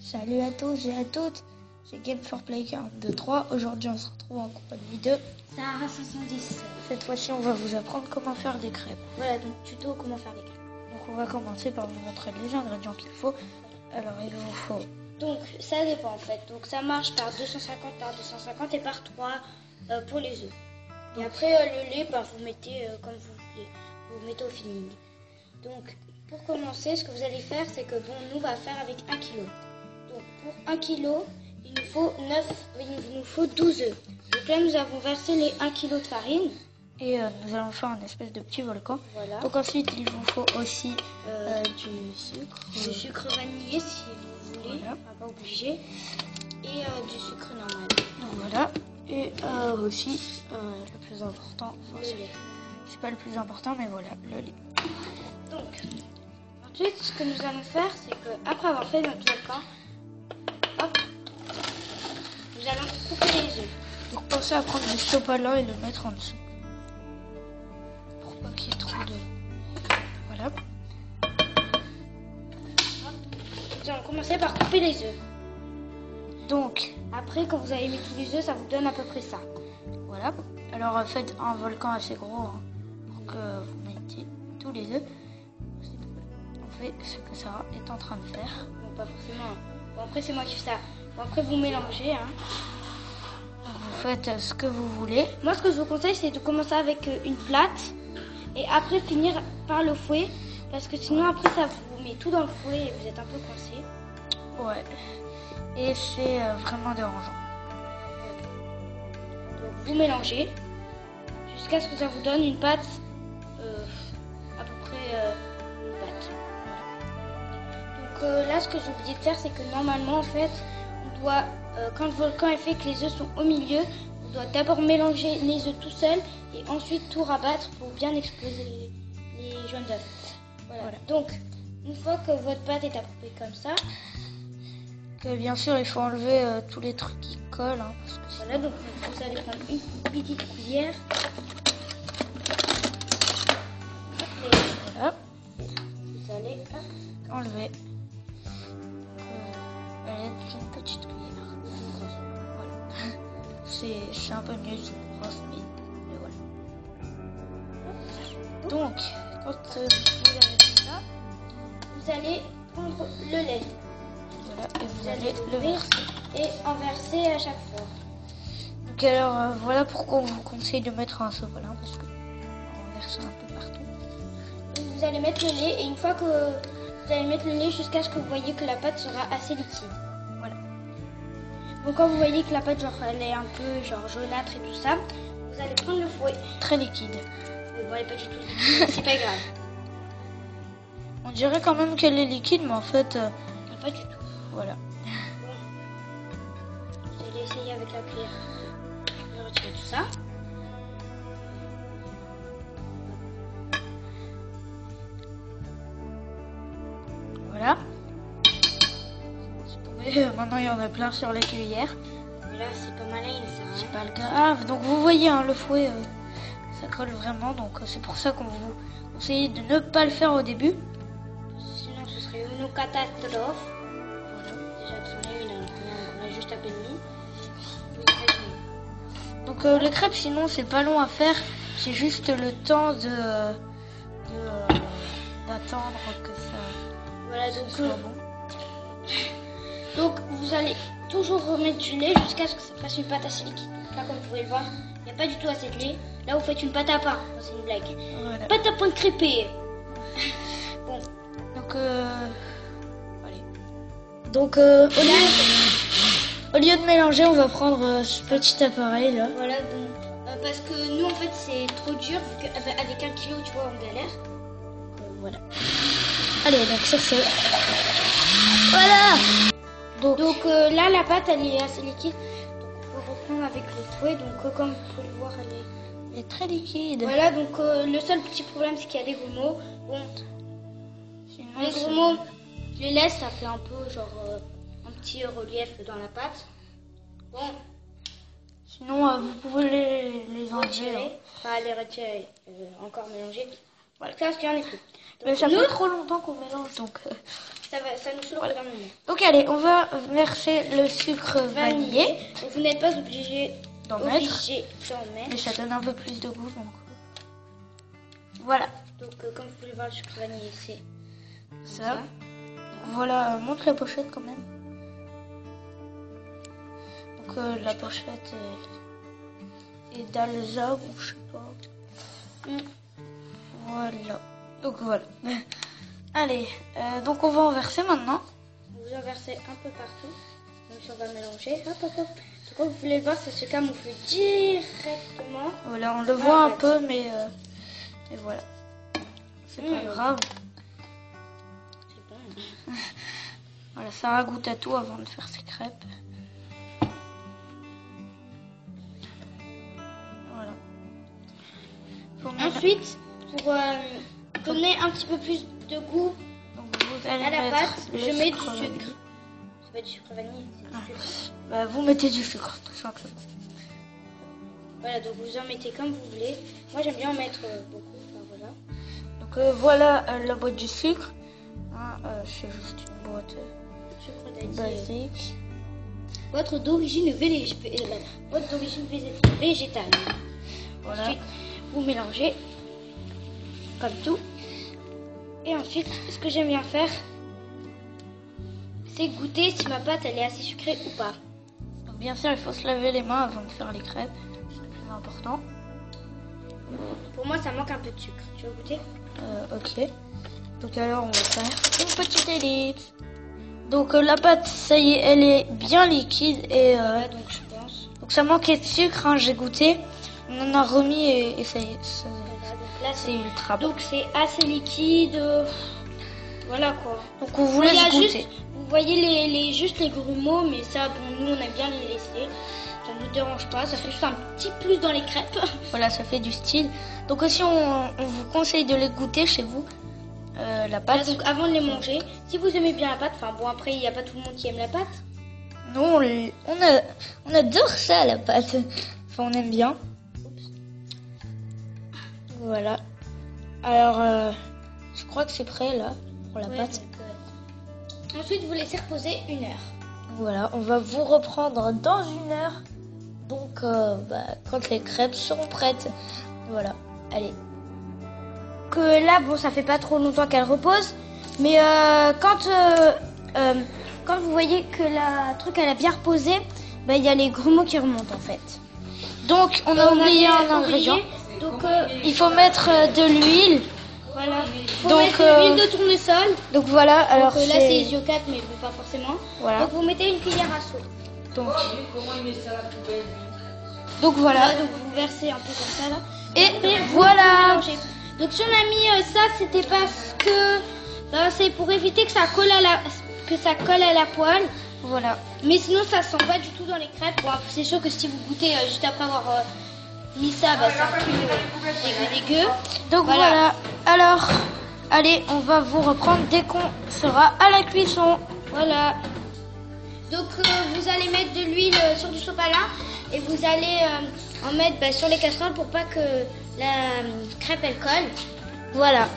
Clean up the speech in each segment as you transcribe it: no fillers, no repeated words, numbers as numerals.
Salut à tous et à toutes, c'est Game for Play 42.3. Aujourd'hui on se retrouve en compagnie de Sarah 70. Cette fois-ci on va vous apprendre comment faire des crêpes. Voilà, donc tuto comment faire des crêpes. Donc on va commencer par vous montrer les ingrédients qu'il faut. Alors il vous faut... Donc ça dépend en fait. Donc ça marche par 250 par 250 et par 3 pour les œufs. Et après le lait, vous mettez comme vous voulez. Vous mettez au feeling. Donc pour commencer, ce que vous allez faire, c'est que nous on va faire avec 1 kg. Donc pour 1 kg, il nous faut 12 œufs. Donc là nous avons versé les 1 kg de farine. Et nous allons faire une espèce de petit volcan. Voilà. Donc ensuite il vous faut aussi du sucre. Du sucre vanillé si vous voulez, voilà. Pas obligé. Et du sucre normal. Donc voilà. Et aussi le plus important, Le lait. C'est pas le plus important mais voilà, le lait. Donc ensuite ce que nous allons faire, c'est que après avoir fait notre volcan, hop, nous allons couper les œufs. Donc pensez à prendre le sopalin et le mettre en dessous. Pour pas qu'il y ait trop de... Voilà. Nous allons commencer par couper les œufs. Donc, Après, quand vous avez mis tous les œufs, ça vous donne à peu près ça. voilà. Alors faites un volcan assez gros pour que vous mettiez tous les œufs. On fait ce que Sarah est en train de faire. Bon, pas forcément. Bon, après, c'est moi qui fais ça. Bon, après, vous mélangez. Vous faites ce que vous voulez. Moi, ce que je vous conseille, c'est de commencer avec une plate et après finir par le fouet. Parce que sinon, après, ça vous met tout dans le fouet et vous êtes un peu coincé. Ouais. Et c'est vraiment dérangeant. Donc, vous mélangez jusqu'à ce que ça vous donne une pâte, à peu près une pâte. Donc là, ce que j'ai oublié de faire, c'est que normalement, en fait, on doit, quand le volcan est fait, que les œufs sont au milieu, on doit d'abord mélanger les œufs tout seul et ensuite tout rabattre pour bien exploser les jaunes d'œufs. Voilà. Donc, une fois que votre pâte est à peu près comme ça, Que bien sûr, il faut enlever tous les trucs qui collent. Parce que voilà, donc vous allez prendre une petite cuillère. voilà, Vous allez enlever. Elle est une petite cuillère. Voilà. C'est un peu mieux sous brosse, mais voilà. Donc, quand vous avez fait ça, vous allez prendre le lait. voilà, et vous allez le verser. Et en verser à chaque fois. Donc alors, voilà pourquoi on vous conseille de mettre un sopalin, parce que on verse un peu partout. Donc vous allez mettre le lait et une fois que vous allez mettre le lait jusqu'à ce que vous voyez que la pâte sera assez liquide. Voilà. Donc quand vous voyez que la pâte elle est un peu jaunâtre et tout ça, vous allez prendre le fouet. Très liquide. Bon, elle est pas du tout liquide, c'est pas grave. On dirait quand même qu'elle est liquide, mais en fait, Pas du tout. voilà. Vous allez essayer avec la cuillère de retirer tout ça. Voilà. Maintenant, il y en a plein sur les cuillères. Mais là c'est pas malin, ça. C'est pas le grave. Donc vous voyez, le fouet, ça colle vraiment. Donc c'est pour ça qu'on vous conseille de ne pas le faire au début. Sinon ce serait une catastrophe. Déjà que c'en est une, on a juste à peine mis. Donc les crêpes, sinon, c'est pas long à faire. C'est juste le temps d'attendre que ça Voilà, donc, soit bon. Donc vous allez toujours remettre du lait jusqu'à ce que ça fasse une pâte assez liquide. Là comme vous pouvez le voir, il n'y a pas du tout assez de lait. Là vous faites une pâte à pain, c'est une blague. Voilà. Pâte à pain crêpée. Bon. Donc allez. Donc Au lieu de mélanger, on va prendre ce petit appareil là. voilà, bon. Parce que nous en fait c'est trop dur, vu qu'avec 1 kilo tu vois on galère. Voilà. Allez, donc ça c'est... Voilà. Donc là la pâte elle est assez liquide. Donc on peut reprendre avec le fouet. Donc comme vous pouvez le voir elle est très liquide. Voilà, donc le seul petit problème c'est qu'il y a des grumeaux. Bon, Sinon, les grumeaux, je les laisse, ça fait un peu un petit relief dans la pâte. Bon, sinon vous pouvez les enlever. retirer, pas les retirer, encore mélanger. Voilà. Ça, qu'il y en ait plus. Mais Donc, ça nous, fait trop longtemps qu'on mélange, donc... ça nous saoule Voilà. d'un moment. Donc allez, on va verser le sucre vanillé. Donc, vous n'êtes pas obligé D'en mettre. d'en mettre. Mais ça donne un peu plus de goût, donc... Voilà. Donc, comme vous pouvez voir, le sucre vanillé, c'est Ça. Voilà, montre la pochette quand même. Donc la pochette est d'Alza, ou je sais pas. Voilà. Donc voilà. Allez, donc on va en verser maintenant. Vous en versez un peu partout. Donc, on va mélanger. Hop, hop, hop. Donc, comme vous pouvez le voir, ça se camoufle directement. Voilà, on le voit un peu, mais et voilà. C'est pas grave. C'est bon. Voilà, Sarah goûte à tout avant de faire ses crêpes. Voilà. Faut mettre- Ensuite, pour donner un petit peu plus de goût donc vous allez à la mettre pâte, le je mets du vanillé. sucre. C'est pas du sucre vanillé, c'est du sucre. Bah, vous mettez du sucre, tout simplement. Voilà, donc vous en mettez comme vous voulez. Moi, j'aime bien en mettre beaucoup. Enfin, voilà. Donc voilà la boîte du sucre. Hein, c'est juste une boîte Sucre d'Asie. basique. Boîte d'origine végétale. Voilà. Ensuite, vous mélangez comme tout. Et ensuite, ce que j'aime bien faire, c'est goûter si ma pâte elle est assez sucrée ou pas. Donc bien sûr, il faut se laver les mains avant de faire les crêpes. C'est le plus important. Pour moi, ça manque un peu de sucre. Tu veux goûter? Ok. Donc alors, on va faire une petite ellipse. Donc la pâte, ça y est, elle est bien liquide et Voilà, donc je pense. donc ça manquait de sucre. Hein, j'ai goûté. On en a remis et ça y est, Voilà, donc là, c'est ultra bon. donc c'est assez liquide. Voilà quoi. Donc on vous laisse Il y a goûter. juste, vous voyez juste les grumeaux, mais ça, bon, nous on aime bien les laisser. Ça ne nous dérange pas, ça fait juste un petit plus dans les crêpes. Voilà, ça fait du style. Donc aussi, on vous conseille de les goûter chez vous. La Voilà, pâte. donc avant de les manger, si vous aimez bien la pâte, enfin bon après il n'y a pas tout le monde qui aime la pâte. Nous, on adore ça, la pâte. Enfin, on aime bien. Voilà. Alors, je crois que c'est prêt là pour la Ouais, pâte. donc, ensuite vous laissez reposer 1 heure. Voilà, on va vous reprendre dans 1 heure. Donc, quand les crêpes seront prêtes. Voilà, allez. Que là, bon, ça fait pas trop longtemps qu'elle repose, mais quand vous voyez que la truc elle a bien reposé, bah, il y a les grumeaux qui remontent en fait. Donc, on a oublié un ingrédient. Donc Il faut mettre de l'huile. voilà. Faut Donc, mettre de l'huile de tournesol. Donc voilà, alors Donc là c'est Isio4, mais bon, pas forcément. Voilà. Donc vous mettez une cuillère à soupe. Donc Voilà, voilà. donc vous versez un peu comme ça là. Et Vous voilà. mélangez. Donc si on a mis ça, c'était parce que c'est pour éviter que ça colle à la poêle. Voilà. Mais sinon ça sent pas du tout dans les crêpes. Bon, c'est sûr que si vous goûtez juste après avoir mis ça, bah, c'est un peu dégueu. Donc voilà. Alors, allez, on va vous reprendre dès qu'on sera à la cuisson. Voilà. Donc vous allez mettre de l'huile sur du sopalin et vous allez en mettre sur les casseroles pour pas que la crêpe elle colle. Voilà.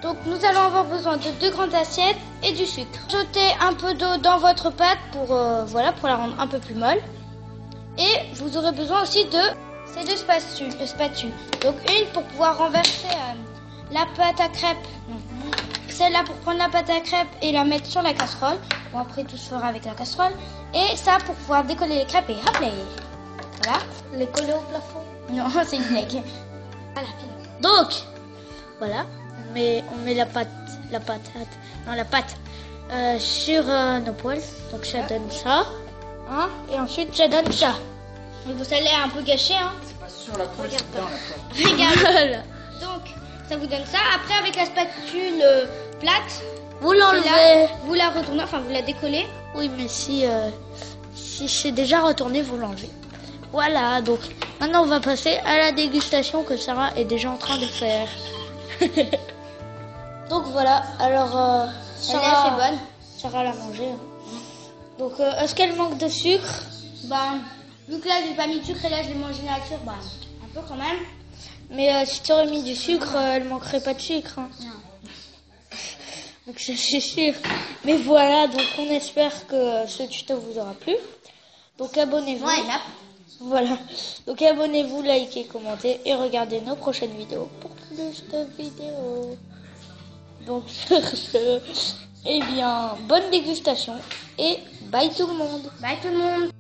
Donc nous allons avoir besoin de 2 grandes assiettes et du sucre. Jetez un peu d'eau dans votre pâte pour la rendre un peu plus molle. Et vous aurez besoin aussi de ces 2 spatules. Donc une pour pouvoir renverser la pâte à crêpes. Celle-là pour prendre la pâte à crêpes et la mettre sur la casserole. Bon, après tout se fera avec la casserole. Et ça pour pouvoir décoller les crêpes et hop là. Voilà. Les coller au plafond. Non, c'est une blague. Voilà. Donc, voilà. On met la pâte sur nos poêles. Donc ça donne ça. Hein, et ensuite ça donne ça. Donc vous allez un peu gâcher, hein. C'est pas sur la poêle, c'est dans la poêle. Regarde. Voilà. Donc ça vous donne ça. Après avec la spatule plate, Vous là, l'enlevez. vous la retournez, enfin vous la décollez. Oui, mais si c'est déjà retourné, vous l'enlevez. Voilà, donc maintenant on va passer à la dégustation que Sarah est déjà en train de faire. Donc voilà, alors Elle est assez bonne. Sarah l'a mangé. Donc est-ce qu'elle manque de sucre? Vu que là j'ai pas mis de sucre et là je l'ai mangé nature, un peu quand même. Mais si tu aurais mis du sucre, elle manquerait pas de sucre. Hein. Non. Donc ça c'est sûr. Mais voilà, donc on espère que ce tuto vous aura plu. Donc abonnez-vous. Voilà. Voilà. Donc abonnez-vous, likez, commentez et regardez nos prochaines vidéos pour plus de vidéos. Donc sur ce, eh bien, bonne dégustation et bye tout le monde. Bye tout le monde.